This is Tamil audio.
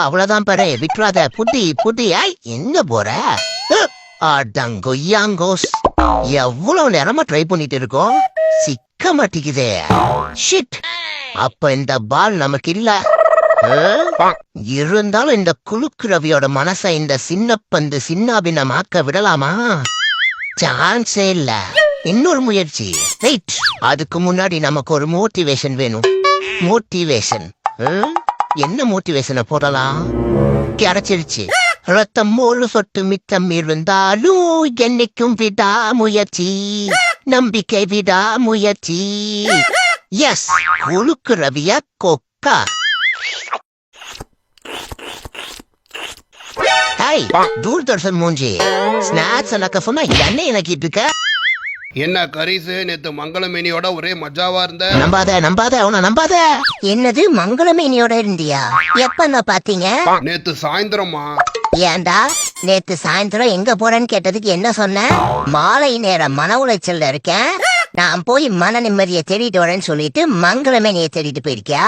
அவ்வளவுதான் பாரு, விட்டுறாத. புத்தி புத்தி. எங்க போற? அடங்கொய்யாங்கோஸ், எவ்வளவு நேரமா ட்ரை பண்ணிட்டு இருக்கோம், சிக்க மாட்டேங்குதே. ஷிட், அப்ப இந்த பால் நமக்கு இல்ல. இருந்தாலும் இந்த குலுக்கு ரவியோட மனசை இந்த சின்ன பந்து சின்னாபின்னமாக்க விடலாமா? சான்ஸே இல்ல. இன்னொரு முயற்சி. ரைட், அதுக்கு முன்னாடி நமக்கு ஒரு மோட்டிவேஷன் வேணும். மோட்டிவேஷன் என்ன மோட்டிவேஷனை போடலாம்? கிடைச்சிருச்சு. ரத்தம் ஒரு சொட்டு மிச்சம் இருந்தாலும் என்னைக்கும் விடா முயற்சி, நம்பிக்கை விடா முயற்சி. எஸ், குலுக்கு ரவிய கொக்கா. ஹாய் தூர்தர்ஷன் மூஞ்சி, ஸ்நாக்ஸ் எனக்கு சொன்னா என்ன எனக்கிட்டு இருக்க? என்ன கரீசு, நேத்து மங்களமேனியோட ஒரே மஜாவா இருந்த? நம்பாத நம்பாத, அவன நம்பாத. என்னது மங்களமேனியோட இருந்தியா? எப்ப நான் பாத்தீங்க? நேத்து சாயந்தரமா. ஏண்டா நேத்து சாயந்தரம் எங்க போறேன்னு கேட்டதுக்கு என்ன சொன்ன? மாலை நேரம் மன உளைச்சல்ல இருக்கேன், நான் போய் மன நிம்மதியை தேடிட்டு வரேன்னு சொல்லிட்டு மங்களமேனியை தேடிட்டு போயிருக்கியா?